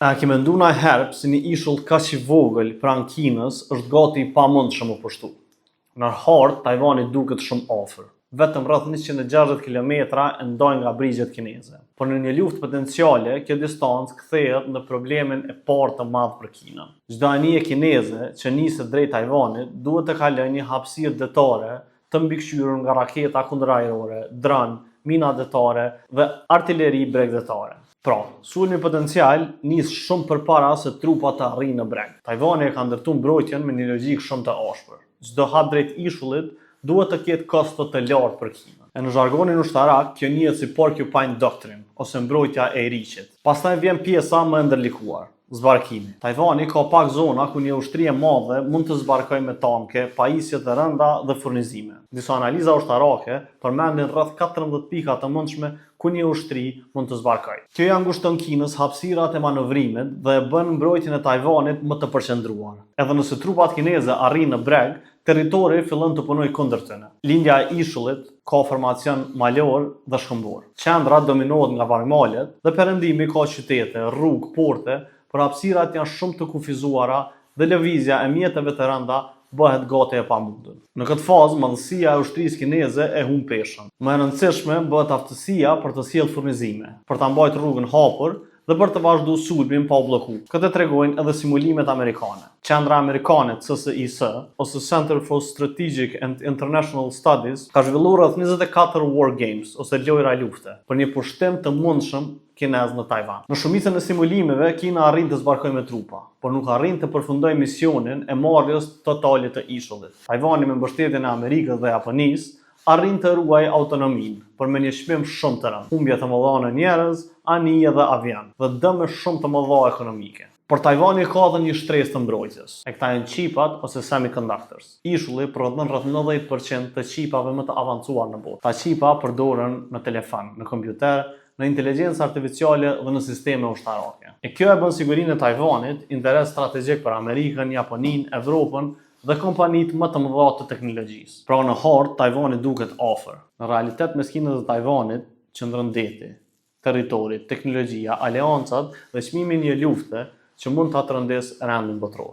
A ke menduar ndonjëherë se një ishull kaq i vogël pranë Kinës është gati i pamundshëm u pushtu? Në hartë, Tajvani duket shumë afër. Vetëm rreth 160 kilometra e ndojnë nga brigjet kineze. Por në një luftë potenciale, kjo distancë kthehet në problemin e parë të madh për Kinën. Çdo anije kineze që niset drejt Tajvanit duhet të kalojë një hapësirë detare të mbikëqyrur nga raketa kundërajrore, dron, mina detare dhe artilleri bregdetare. Pra, sulmi potencial nis shumë përpara se trupat të arrijnë në breg. Tajvani e ka ndërtuar mbrojtjen me një logjik shumë të ashpër. Çdo hap drejt ishullit duhet të ketë kosto të lartë për Kinën. E në zhargonin ushtarak, kjo njihet si Porcupine Doctrine, ose mbrojtja e riqit. Pastaj vjen pjesa më e ndërlikuar, zbarkimi. Tajvani ka pak zona ku një ushtri e madhe mund të zbarkojë me tanke, pajisje të rënda dhe furnizime. Disa analiza ushtarake përmendin rreth 14 pika të mundshme ku një ushtri mund të zbarkojë. Kjo ja ngushton Kinës hapësirat e manovrimit dhe e bën mbrojtjen e Tajvanit më të përqendruar. Edhe nëse trupat kineze arrijnë në breg, territori fillon të punojë kundër tyre. Lindja e ishullit ka formacion malor dhe shkëmbor. Qendra dominohet nga varmalet dhe perëndimi ka qytete, rrugë, porte, por hapësirat janë shumë të kufizuara dhe lëvizja e mjeteve të rënda bëhet gati e pamundur. Në këtë fazë, madhësia e ushtrisë kineze e humb peshën. Më e rëndësishme bëhet aftësia për të sjellë furnizime, për ta mbajtur rrugën hapur dhe për të vazhduar sulmin pa u bllokuar. Këtë tregojnë edhe simulimet amerikane. Qendra amerikane CSIS, ose Center for Strategic and International Studies, ka zhvilluar rreth 24 war games, ose lojra lufte, për një pushtim të mundshëm kinez në Tajvan. Në shumicën e simulimeve, Kina arrin të zbarkojë me trupa, por nuk arrin të përfundojë misionin e marrjes totale të ishullit. Tajvani me mbështetjen e Amerikës dhe Japonisë arrin të ruajë autonominë, por me një çmim shumë të rëndë. Humbje të mëdha në njerëz, anije dhe avion, dhe dëme shumë të mëdha ekonomike. Por Tajvani ka edhe një shtresë të mbrojtjes. E këta janë qipat ose semiconductors. Ishulli prodhon rreth 90% të qipave më të avancuar në botë. Ta qipa përdoren në telefon, në kompjuter, në inteligjencë artificiale dhe në sisteme ushtarake. E kjo e bën sigurinë e Tajvanit interes strategjik për Amerikën, Japoninë, Evropën dhe kompanitë më të mëdha të teknologjisë. Pra në hartë, Tajvani duket afër. Në realitet, mes Kinës dhe Tajvanit qëndron deti, territori, teknologjia, aleancat dhe çmimi i një lufte që mund ta trondesë rendin botror.